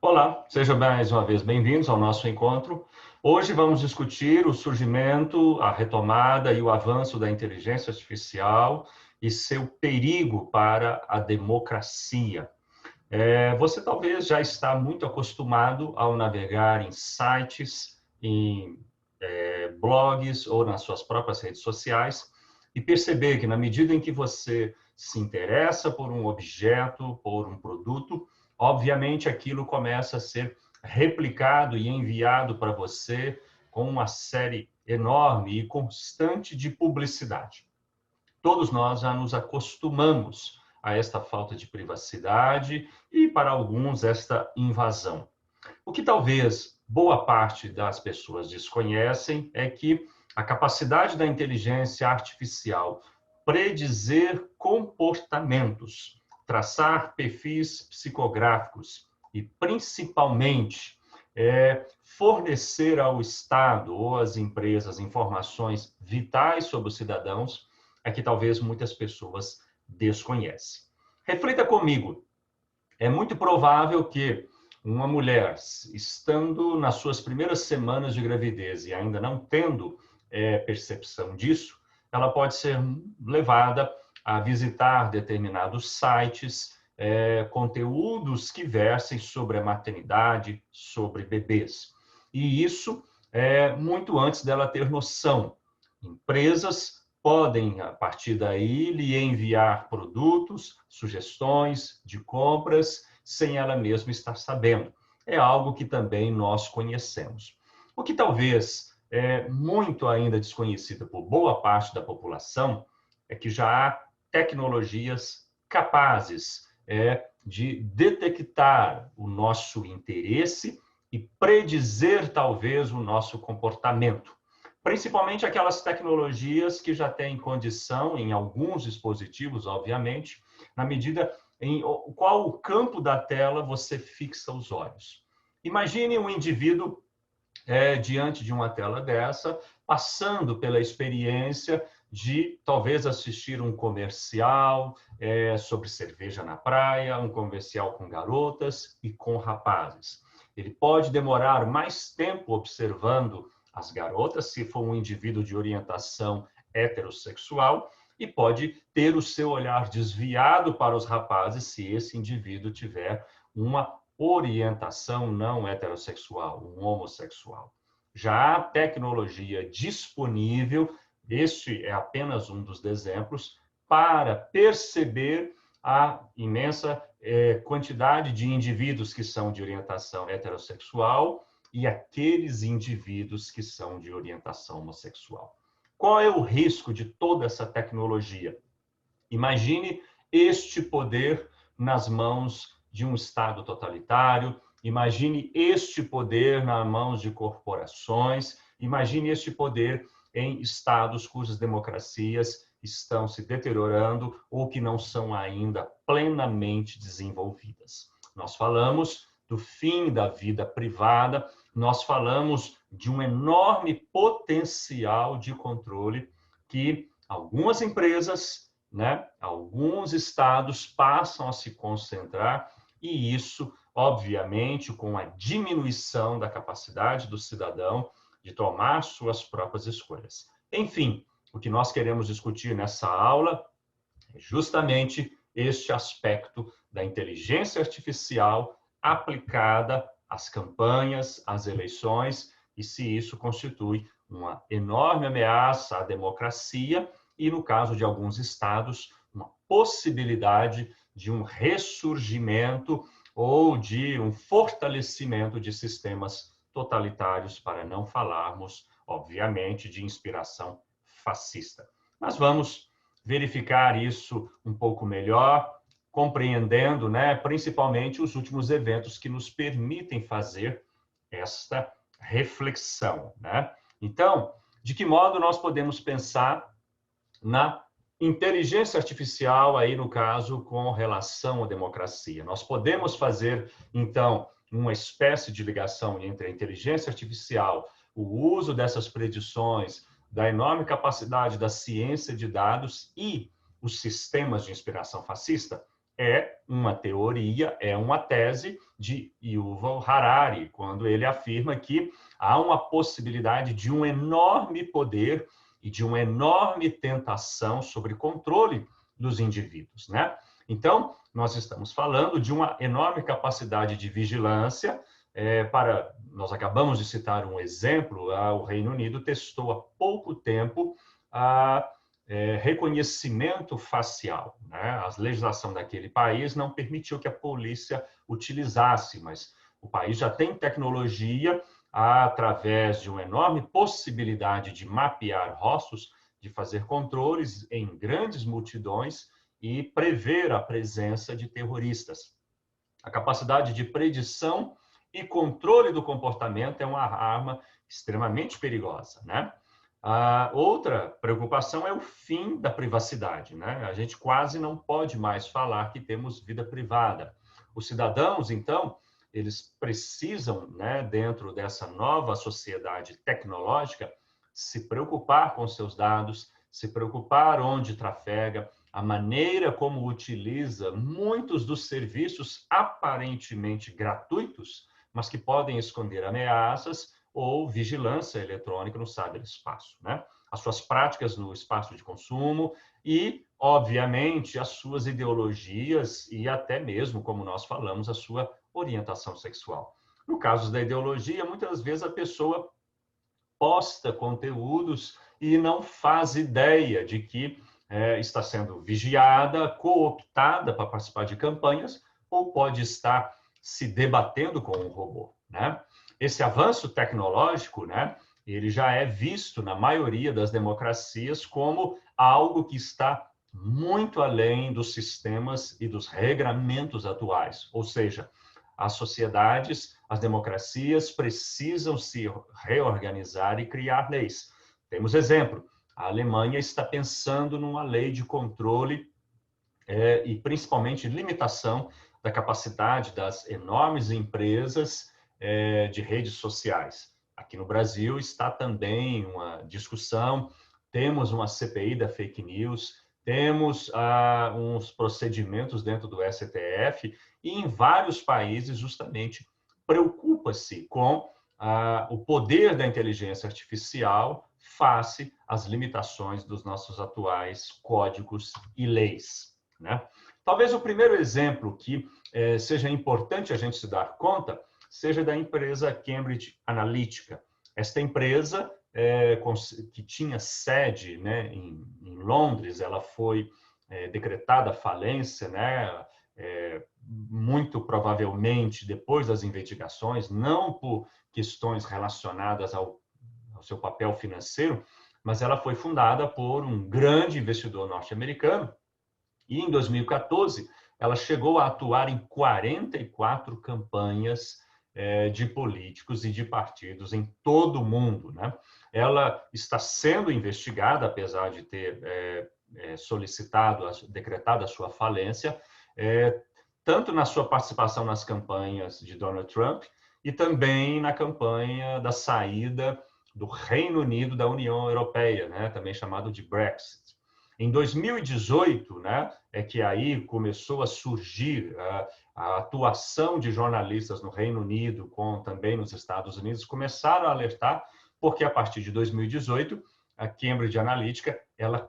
Olá, sejam mais uma vez bem-vindos ao nosso encontro. Hoje vamos discutir o surgimento, a retomada e o avanço da inteligência artificial e seu perigo para a democracia. Você talvez já está muito acostumado ao navegar em sites, em blogs ou nas suas próprias redes sociais e perceber que na medida em que você se interessa por um objeto, por um produto, obviamente aquilo começa a ser replicado e enviado para você com uma série enorme e constante de publicidade. Todos nós já nos acostumamos a esta falta de privacidade e, para alguns, esta invasão. O que talvez boa parte das pessoas desconhecem é que a capacidade da inteligência artificial predizer comportamentos, traçar perfis psicográficos e, principalmente, fornecer ao Estado ou às empresas informações vitais sobre os cidadãos é que talvez muitas pessoas desconhecem. Reflita comigo. É muito provável que uma mulher, estando nas suas primeiras semanas de gravidez e ainda não tendo percepção disso, ela pode ser levada a visitar determinados sites, conteúdos que versem sobre a maternidade, sobre bebês. E isso muito antes dela ter noção. Empresas podem, a partir daí, lhe enviar produtos, sugestões de compras, sem ela mesma estar sabendo. É algo que também nós conhecemos. O que talvez é muito ainda desconhecido por boa parte da população é que já há tecnologias capazes de detectar o nosso interesse e predizer, talvez, o nosso comportamento. Principalmente aquelas tecnologias que já têm condição, em alguns dispositivos, obviamente, na medida em qual o campo da tela você fixa os olhos. Imagine um indivíduo diante de uma tela dessa, passando pela experiência de talvez assistir um comercial sobre cerveja na praia, um comercial com garotas e com rapazes. Ele pode demorar mais tempo observando as garotas, se for um indivíduo de orientação heterossexual, e pode ter o seu olhar desviado para os rapazes se esse indivíduo tiver uma orientação não heterossexual, um homossexual. Já há tecnologia disponível, este é apenas um dos exemplos, para perceber a imensa quantidade de indivíduos que são de orientação heterossexual e aqueles indivíduos que são de orientação homossexual. Qual é o risco de toda essa tecnologia? Imagine este poder nas mãos de um Estado totalitário, imagine este poder nas mãos de corporações, imagine este poder em estados cujas democracias estão se deteriorando ou que não são ainda plenamente desenvolvidas. Nós falamos do fim da vida privada, nós falamos de um enorme potencial de controle que algumas empresas, alguns estados passam a se concentrar, e isso, obviamente, com a diminuição da capacidade do cidadão de tomar suas próprias escolhas. Enfim, o que nós queremos discutir nessa aula é justamente este aspecto da inteligência artificial aplicada às campanhas, às eleições, e se isso constitui uma enorme ameaça à democracia e, no caso de alguns estados, uma possibilidade de um ressurgimento ou de um fortalecimento de sistemas totalitários, para não falarmos, obviamente, de inspiração fascista. Mas vamos verificar isso um pouco melhor, compreendendo, principalmente os últimos eventos que nos permitem fazer esta reflexão, Então, de que modo nós podemos pensar na inteligência artificial, aí no caso, com relação à democracia? Nós podemos fazer, então, uma espécie de ligação entre a inteligência artificial, o uso dessas predições, da enorme capacidade da ciência de dados e os sistemas de inspiração fascista? é uma teoria, é uma tese de Yuval Harari, quando ele afirma que há uma possibilidade de um enorme poder e de uma enorme tentação sobre controle dos indivíduos, né? Então, nós estamos falando de uma enorme capacidade de vigilância. Nós acabamos de citar um exemplo, o Reino Unido testou há pouco tempo a reconhecimento facial, né? A legislação daquele país não permitiu que a polícia utilizasse, mas o país já tem tecnologia através de uma enorme possibilidade de mapear rostos, de fazer controles em grandes multidões e prever a presença de terroristas. A capacidade de predição e controle do comportamento é uma arma extremamente perigosa, né? A outra preocupação é o fim da privacidade, né? A gente quase não pode mais falar que temos vida privada. Os cidadãos, então, eles precisam, né, dentro dessa nova sociedade tecnológica, se preocupar com seus dados, se preocupar onde trafega, a maneira como utiliza muitos dos serviços aparentemente gratuitos, mas que podem esconder ameaças ou vigilância eletrônica no cyberespaço, né? As suas práticas no espaço de consumo e, obviamente, as suas ideologias e até mesmo, como nós falamos, a sua orientação sexual. No caso da ideologia, muitas vezes a pessoa posta conteúdos e não faz ideia de que está sendo vigiada, cooptada para participar de campanhas ou pode estar se debatendo com um robô, né? Esse avanço tecnológico, né, ele já é visto na maioria das democracias como algo que está muito além dos sistemas e dos regramentos atuais, ou seja, as sociedades, as democracias precisam se reorganizar e criar leis. Temos exemplo, a Alemanha está pensando numa lei de controle e principalmente limitação da capacidade das enormes empresas de redes sociais. Aqui no Brasil está também uma discussão, temos uma CPI da fake news, temos uns procedimentos dentro do STF e em vários países justamente preocupa-se com o poder da inteligência artificial face às limitações dos nossos atuais códigos e leis, né? Talvez o primeiro exemplo que seja importante a gente se dar conta seja da empresa Cambridge Analytica. Esta empresa, que tinha sede, né, em Londres, ela foi decretada falência, né, muito provavelmente depois das investigações, não por questões relacionadas ao seu papel financeiro, mas ela foi fundada por um grande investidor norte-americano e em 2014 ela chegou a atuar em 44 campanhas de políticos e de partidos em todo o mundo, né? Ela está sendo investigada, apesar de ter solicitado, decretado a sua falência, tanto na sua participação nas campanhas de Donald Trump e também na campanha da saída do Reino Unido da União Europeia, né? Também chamado de Brexit. Em 2018, né, é que aí começou a surgir a atuação de jornalistas no Reino Unido, também nos Estados Unidos, começaram a alertar, porque a partir de 2018, a Cambridge Analytica, ela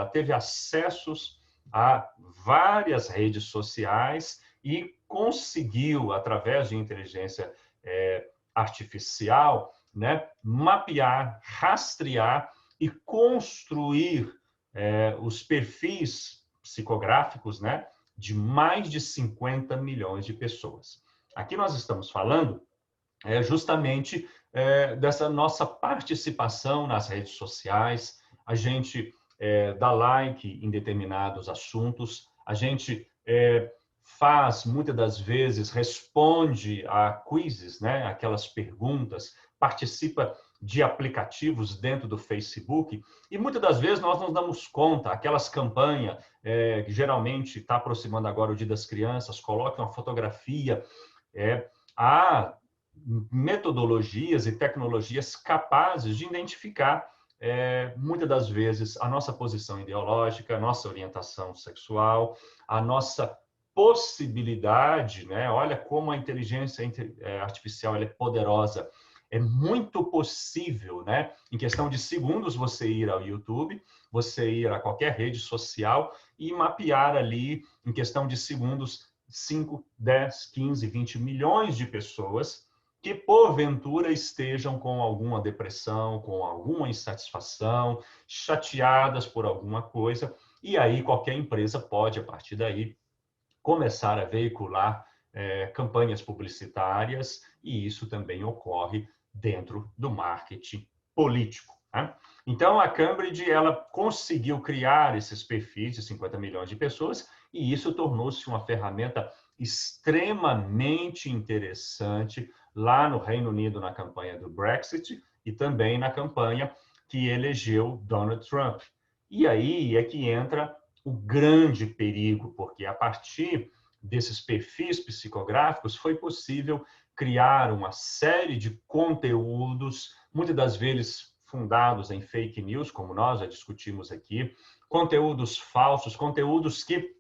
teve acessos a várias redes sociais e conseguiu, através de inteligência artificial, né, mapear, rastrear e construir os perfis psicográficos, né, de mais de 50 milhões de pessoas. Aqui nós estamos falando justamente dessa nossa participação nas redes sociais, a gente dá like em determinados assuntos, a gente faz, muitas das vezes, responde a quizzes, né, aquelas perguntas, participa de aplicativos dentro do Facebook, e muitas das vezes nós não damos conta, aquelas campanhas, que geralmente está aproximando agora o Dia das Crianças, colocam uma fotografia, há metodologias e tecnologias capazes de identificar muitas das vezes, a nossa posição ideológica, a nossa orientação sexual, a nossa possibilidade, né? Olha como a inteligência artificial ela é poderosa. É muito possível, né? Em questão de segundos, você ir ao YouTube, você ir a qualquer rede social e mapear ali, em questão de segundos, 5, 10, 15, 20 milhões de pessoas que, porventura, estejam com alguma depressão, com alguma insatisfação, chateadas por alguma coisa, e aí qualquer empresa pode, a partir daí, começar a veicular campanhas publicitárias, e isso também ocorre dentro do marketing político. Né? Então, a Cambridge ela conseguiu criar esses perfis de 50 milhões de pessoas, e isso tornou-se uma ferramenta extremamente interessante lá no Reino Unido na campanha do Brexit e também na campanha que elegeu Donald Trump. E aí é que entra o grande perigo, porque a partir desses perfis psicográficos foi possível criar uma série de conteúdos, muitas das vezes fundados em fake news, como nós já discutimos aqui, conteúdos falsos, conteúdos que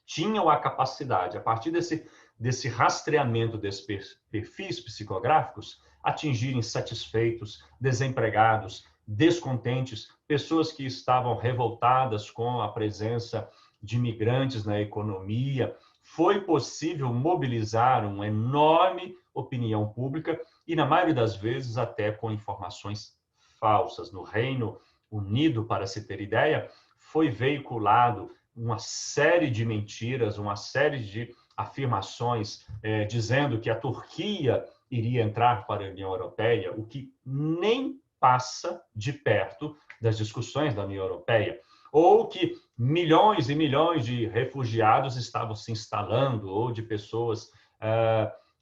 tinham a capacidade, a partir desse rastreamento desses perfis psicográficos, atingir insatisfeitos, desempregados, descontentes, pessoas que estavam revoltadas com a presença de imigrantes na economia. Foi possível mobilizar uma enorme opinião pública e, na maioria das vezes, até com informações falsas. No Reino Unido, para se ter ideia, foi veiculado uma série de mentiras, uma série de afirmações dizendo que a Turquia iria entrar para a União Europeia, o que nem passa de perto das discussões da União Europeia, ou que milhões e milhões de refugiados estavam se instalando, ou de pessoas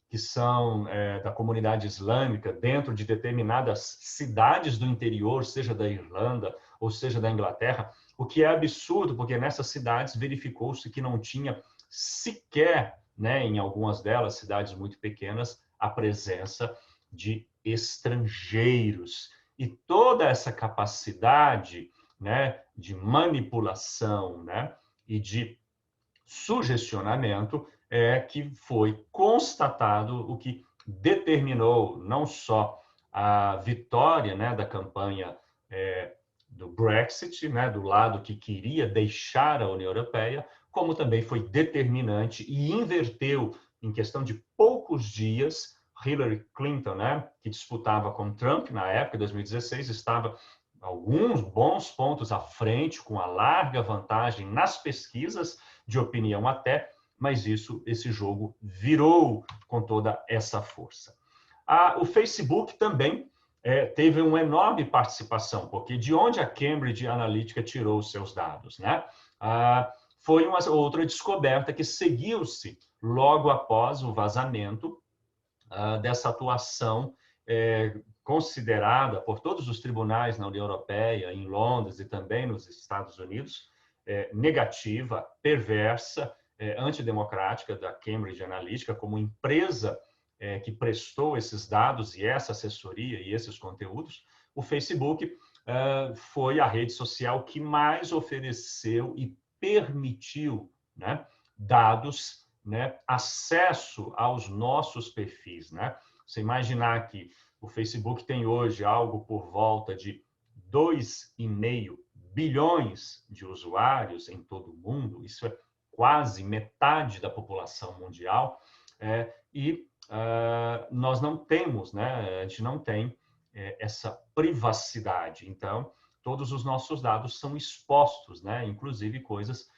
que são da comunidade islâmica dentro de determinadas cidades do interior, seja da Irlanda ou seja da Inglaterra, o que é absurdo, porque nessas cidades verificou-se que não tinha sequer, né, em algumas delas, cidades muito pequenas, a presença de estrangeiros. E toda essa capacidade, né, de manipulação, né, e de sugestionamento é que foi constatado, o que determinou não só a vitória, né, da campanha do Brexit, né, do lado que queria deixar a União Europeia, como também foi determinante e inverteu, em questão de poucos dias, Hillary Clinton, né, que disputava com Trump na época, 2016, estava alguns bons pontos à frente, com a larga vantagem nas pesquisas de opinião até, mas esse jogo virou com toda essa força. O Facebook também teve uma enorme participação, porque de onde a Cambridge Analytica tirou os seus dados, né? Foi uma outra descoberta que seguiu-se logo após o vazamento dessa atuação considerada por todos os tribunais na União Europeia, em Londres e também nos Estados Unidos, negativa, perversa, antidemocrática da Cambridge Analytica como empresa que prestou esses dados e essa assessoria e esses conteúdos. O Facebook foi a rede social que mais ofereceu e permitiu, né, dados, né, acesso aos nossos perfis, né? Você imaginar que o Facebook tem hoje algo por volta de 2,5 bilhões de usuários em todo o mundo, isso é quase metade da população mundial, e nós não temos, né? A gente não tem essa privacidade. Então, todos os nossos dados são expostos, né? Inclusive coisas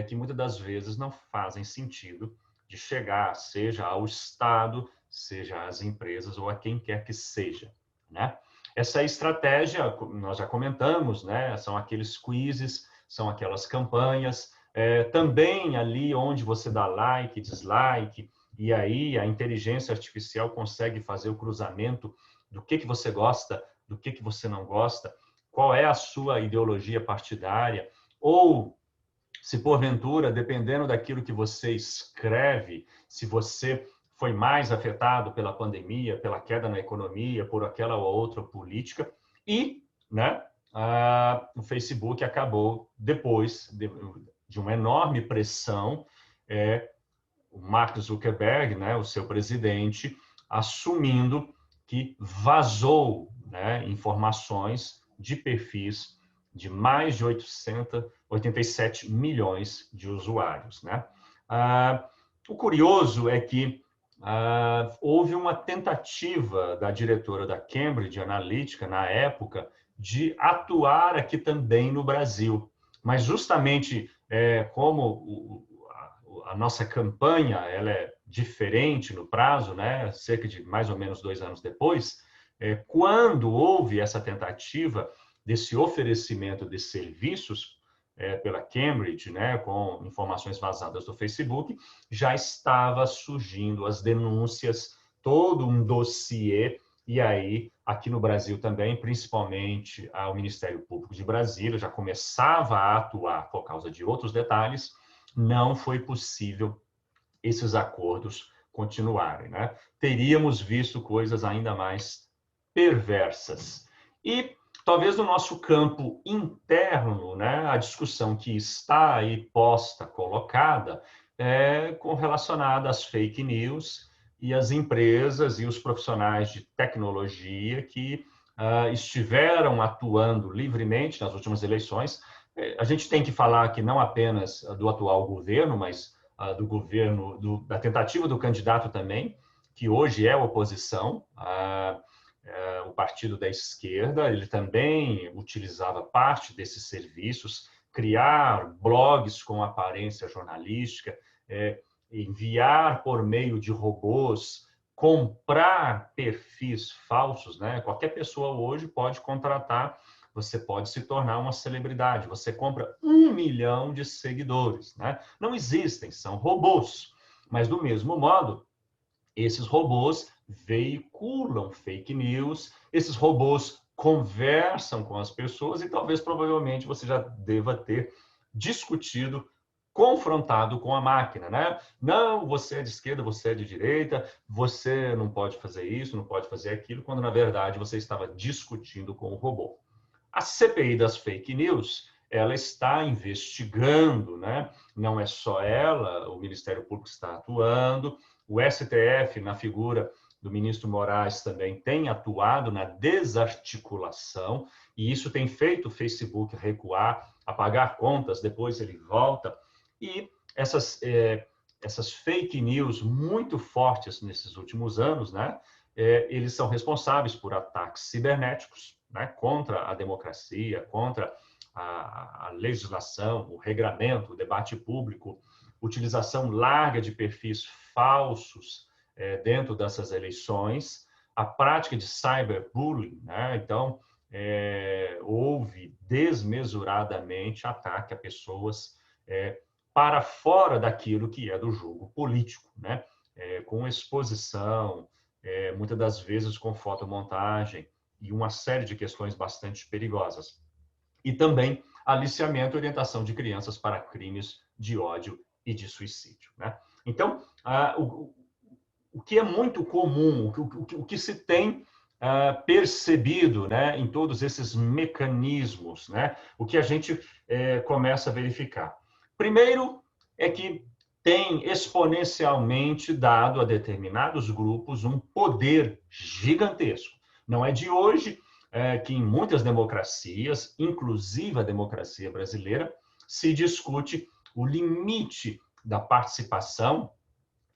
que muitas das vezes não fazem sentido de chegar, seja ao Estado, seja às empresas ou a quem quer que seja, né? Essa estratégia, nós já comentamos, né? São aqueles quizzes, são aquelas campanhas, também ali onde você dá like, dislike, e aí a inteligência artificial consegue fazer o cruzamento do que você gosta, do que você não gosta, qual é a sua ideologia partidária, ou se porventura, dependendo daquilo que você escreve, se você foi mais afetado pela pandemia, pela queda na economia, por aquela ou outra política, e, né, o Facebook acabou, depois de uma enorme pressão, o Mark Zuckerberg, né, o seu presidente, assumindo que vazou, né, informações de perfis de mais de 87 milhões de usuários, né? O curioso é que houve uma tentativa da diretora da Cambridge Analytica, na época, de atuar aqui também no Brasil. Mas justamente como a nossa campanha ela é diferente no prazo, né? Cerca de mais ou menos 2 anos depois, quando houve essa tentativa desse oferecimento de serviços pela Cambridge, né, com informações vazadas do Facebook, já estava surgindo as denúncias, todo um dossiê, e aí, aqui no Brasil também, principalmente o Ministério Público de Brasília, já começava a atuar por causa de outros detalhes, não foi possível esses acordos continuarem, né? Teríamos visto coisas ainda mais perversas. E talvez no nosso campo interno, né, a discussão que está aí posta, colocada, relacionada às fake news e as empresas e os profissionais de tecnologia que estiveram atuando livremente nas últimas eleições. A gente tem que falar aqui não apenas do atual governo, mas do governo, da tentativa do candidato também, que hoje é oposição, o partido da esquerda, ele também utilizava parte desses serviços, criar blogs com aparência jornalística, enviar por meio de robôs, comprar perfis falsos, né? Qualquer pessoa hoje pode contratar, você pode se tornar uma celebridade, você compra 1 milhão de seguidores, né? Não existem, são robôs, mas do mesmo modo, esses robôs veiculam fake news, esses robôs conversam com as pessoas e talvez, provavelmente, você já deva ter discutido, confrontado com a máquina, né? Não, você é de esquerda, você é de direita, você não pode fazer isso, não pode fazer aquilo, quando, na verdade, você estava discutindo com o robô. A CPI das fake news, ela está investigando, né? Não é só ela, o Ministério Público está atuando, o STF, na figura do ministro Moraes, também tem atuado na desarticulação, e isso tem feito o Facebook recuar, apagar contas, depois ele volta. E essas fake news muito fortes nesses últimos anos, né? Eles são responsáveis por ataques cibernéticos, né, contra a democracia, contra a legislação, o regramento, o debate público, utilização larga de perfis falsos dentro dessas eleições, a prática de cyberbullying, né? Então, houve desmesuradamente ataque a pessoas para fora daquilo que é do jogo político, né? Com exposição, muitas das vezes com fotomontagem e uma série de questões bastante perigosas. E também aliciamento e orientação de crianças para crimes de ódio e de suicídio, né? Então, o que é muito comum, o que se tem percebido, né, em todos esses mecanismos, né, o que a gente começa a verificar. Primeiro é que tem exponencialmente dado a determinados grupos um poder gigantesco. Não é de hoje que em muitas democracias, inclusive a democracia brasileira, se discute o limite da participação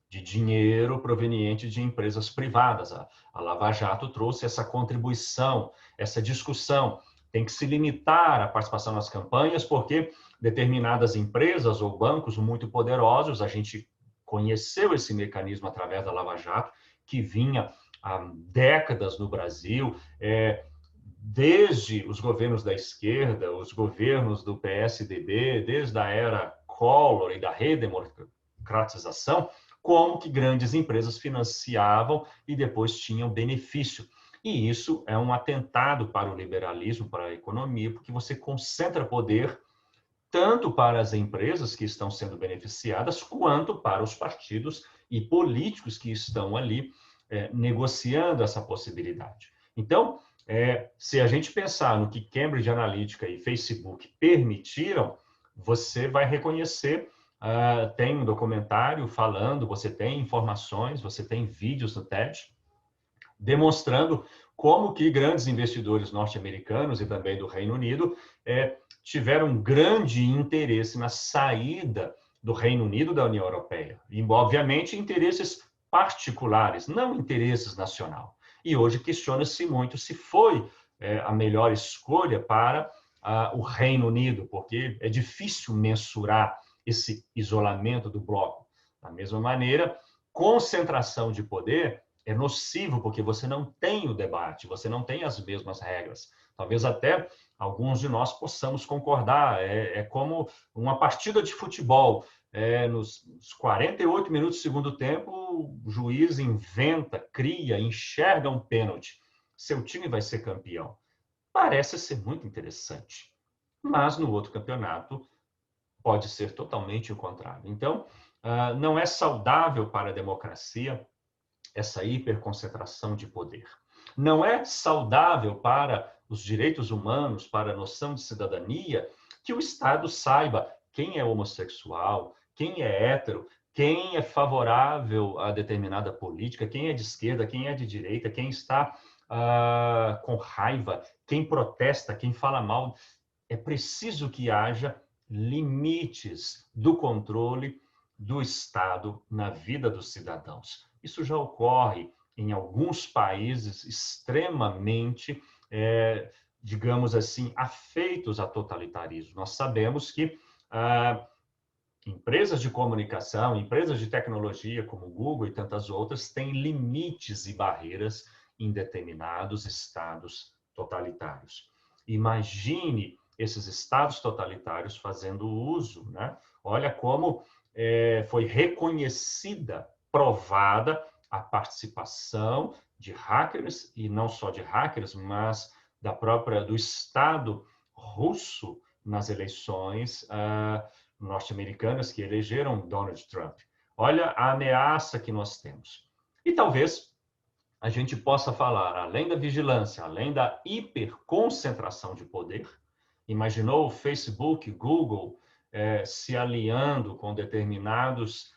de dinheiro proveniente de empresas privadas. A Lava Jato trouxe essa contribuição, essa discussão. Tem que se limitar a participação nas campanhas, porque determinadas empresas ou bancos muito poderosos, a gente conheceu esse mecanismo através da Lava Jato, que vinha há décadas no Brasil, desde os governos da esquerda, os governos do PSDB, desde a era Collor e da redemocratização, como que grandes empresas financiavam e depois tinham benefício. E isso é um atentado para o liberalismo, para a economia, porque você concentra poder tanto para as empresas que estão sendo beneficiadas, quanto para os partidos e políticos que estão ali negociando essa possibilidade. Então, Se a gente pensar no que Cambridge Analytica e Facebook permitiram, você vai reconhecer, tem um documentário falando, você tem informações, você tem vídeos no TED, demonstrando como que grandes investidores norte-americanos e também do Reino Unido tiveram um grande interesse na saída do Reino Unido da União Europeia. E, obviamente, interesses particulares, não interesses nacionais. E hoje questiona-se muito se foi a melhor escolha para o Reino Unido, porque é difícil mensurar esse isolamento do bloco. Da mesma maneira, concentração de poder é nocivo, porque você não tem o debate, você não tem as mesmas regras. Talvez até alguns de nós possamos concordar. É como uma partida de futebol. Nos 48 minutos do segundo tempo, o juiz inventa, cria, enxerga um pênalti. Seu time vai ser campeão. Parece ser muito interessante. Mas no outro campeonato pode ser totalmente o contrário. Então, não é saudável para a democracia essa hiperconcentração de poder. Não é saudável para os direitos humanos, para a noção de cidadania, que o Estado saiba quem é homossexual, quem é hétero, quem é favorável a determinada política, quem é de esquerda, quem é de direita, quem está com raiva, quem protesta, quem fala mal. É preciso que haja limites do controle do Estado na vida dos cidadãos. Isso já ocorre em alguns países extremamente, digamos assim, afeitos a totalitarismo. Nós sabemos que empresas de comunicação, empresas de tecnologia como o Google e tantas outras têm limites e barreiras em determinados estados totalitários. Imagine esses estados totalitários fazendo uso, né? Olha como foi reconhecida, provada a participação de hackers, e não só de hackers, mas do Estado russo nas eleições norte-americanas que elegeram Donald Trump. Olha a ameaça que nós temos. E talvez a gente possa falar, além da vigilância, além da hiperconcentração de poder, imaginou o Facebook, Google, se aliando com determinados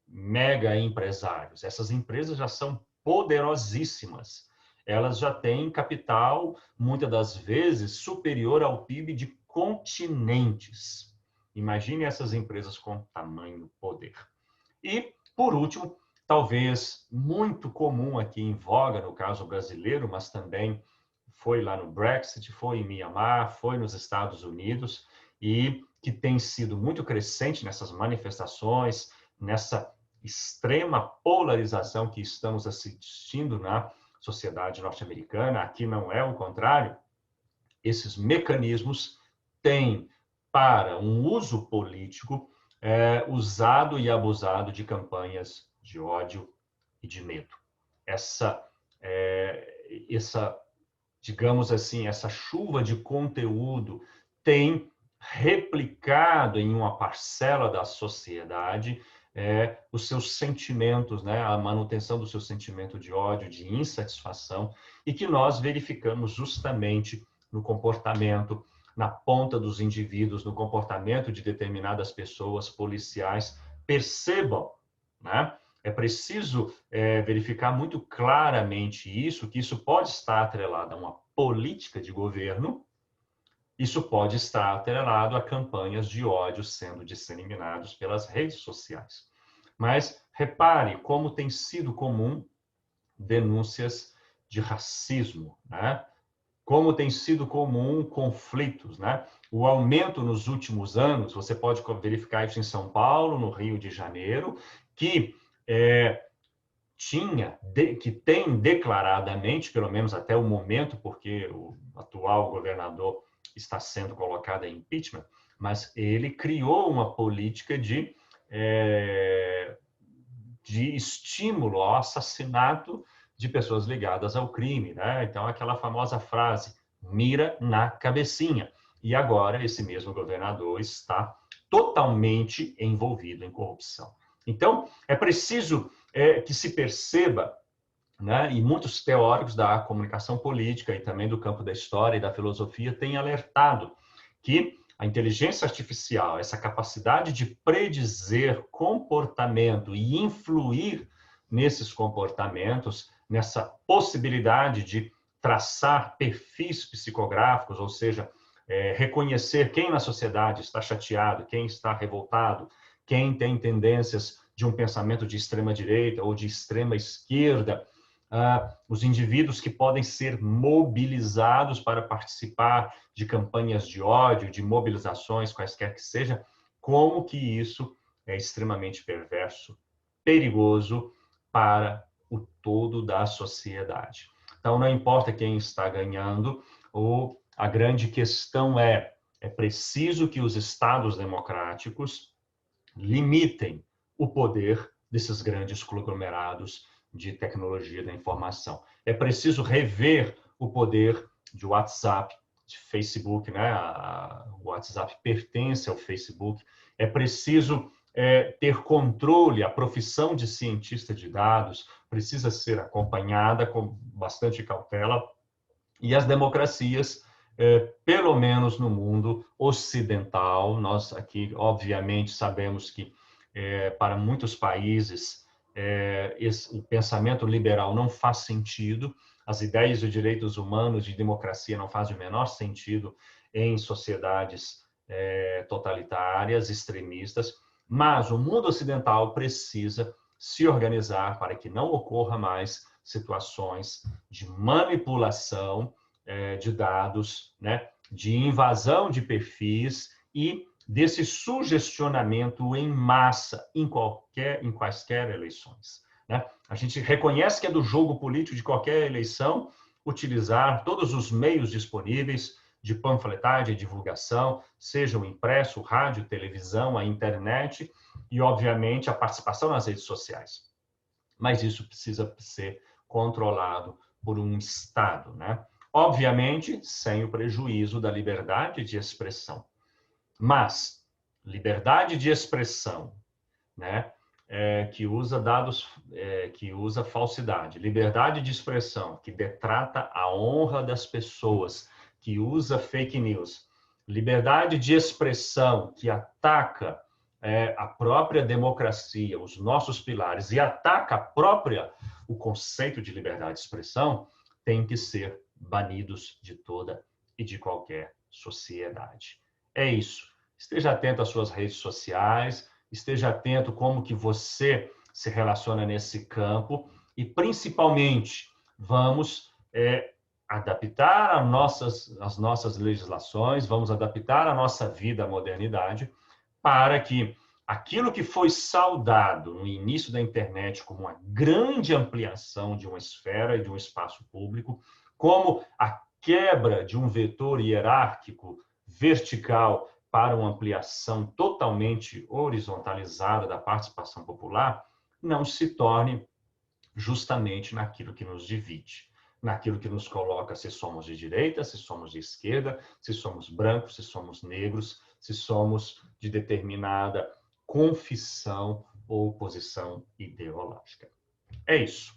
mega empresários. Essas empresas já são poderosíssimas. Elas já têm capital, muitas das vezes, superior ao PIB de continentes. Imagine essas empresas com tamanho poder. E, por último, talvez muito comum aqui em voga, no caso brasileiro, mas também foi lá no Brexit, foi em Mianmar, foi nos Estados Unidos, e que tem sido muito crescente nessas manifestações, nessa extrema polarização que estamos assistindo na sociedade norte-americana. Aqui não é o contrário. Esses mecanismos têm, para um uso político, usado e abusado de campanhas de ódio e de medo. Essa, digamos assim, essa chuva de conteúdo tem replicado em uma parcela da sociedade os seus sentimentos, né? A manutenção do seu sentimento de ódio, de insatisfação, e que nós verificamos justamente no comportamento, na ponta dos indivíduos, no comportamento de determinadas pessoas, policiais. Percebam, né? É preciso verificar muito claramente isso, que isso pode estar atrelado a uma política de governo, isso pode estar atrelado a campanhas de ódio sendo disseminados pelas redes sociais. Mas repare como tem sido comum denúncias de racismo, né? Como tem sido comum conflitos, né? O aumento nos últimos anos, você pode verificar isso em São Paulo, no Rio de Janeiro, que que tem declaradamente, pelo menos até o momento, porque o atual governador está sendo colocado em impeachment, mas ele criou uma política de estímulo ao assassinato de pessoas ligadas ao crime, né? Então, aquela famosa frase, mira na cabecinha. E agora, esse mesmo governador está totalmente envolvido em corrupção. Então, é preciso que se perceba né? E muitos teóricos da comunicação política e também do campo da história e da filosofia têm alertado que a inteligência artificial, essa capacidade de predizer comportamento e influir nesses comportamentos, nessa possibilidade de traçar perfis psicográficos, ou seja, reconhecer quem na sociedade está chateado, quem está revoltado, quem tem tendências de um pensamento de extrema direita ou de extrema esquerda, os indivíduos que podem ser mobilizados para participar de campanhas de ódio, de mobilizações, quaisquer que sejam, como que isso é extremamente perverso, perigoso para o todo da sociedade. Então, não importa quem está ganhando, a grande questão é preciso que os estados democráticos limitem o poder desses grandes conglomerados de tecnologia da informação. É preciso rever o poder de WhatsApp, de Facebook, né? O WhatsApp pertence ao Facebook. É preciso ter controle, a profissão de cientista de dados precisa ser acompanhada com bastante cautela, e as democracias, pelo menos no mundo ocidental, nós aqui, obviamente, sabemos que para muitos países o pensamento liberal não faz sentido, as ideias de direitos humanos, de democracia, não fazem o menor sentido em sociedades totalitárias, extremistas, mas o mundo ocidental precisa se organizar para que não ocorra mais situações de manipulação de dados, né, de invasão de perfis e desse sugestionamento em massa em quaisquer eleições, né? A gente reconhece que é do jogo político de qualquer eleição utilizar todos os meios disponíveis de panfletagem e divulgação, seja o impresso, rádio, televisão, a internet e, obviamente, a participação nas redes sociais. Mas isso precisa ser controlado por um Estado, né? Obviamente, sem o prejuízo da liberdade de expressão. Mas liberdade de expressão, né, que usa dados, que usa falsidade, liberdade de expressão que detrata a honra das pessoas, que usa fake news, liberdade de expressão que ataca a própria democracia, os nossos pilares e ataca o conceito de liberdade de expressão, tem que ser banidos de toda e de qualquer sociedade. É isso. Esteja atento às suas redes sociais, esteja atento como que você se relaciona nesse campo e, principalmente, vamos adaptar as nossas legislações, vamos adaptar a nossa vida à modernidade para que aquilo que foi saudado no início da internet como uma grande ampliação de uma esfera e de um espaço público, como a quebra de um vetor hierárquico vertical para uma ampliação totalmente horizontalizada da participação popular, não se torne justamente naquilo que nos divide, naquilo que nos coloca se somos de direita, se somos de esquerda, se somos brancos, se somos negros, se somos de determinada confissão ou posição ideológica. É isso.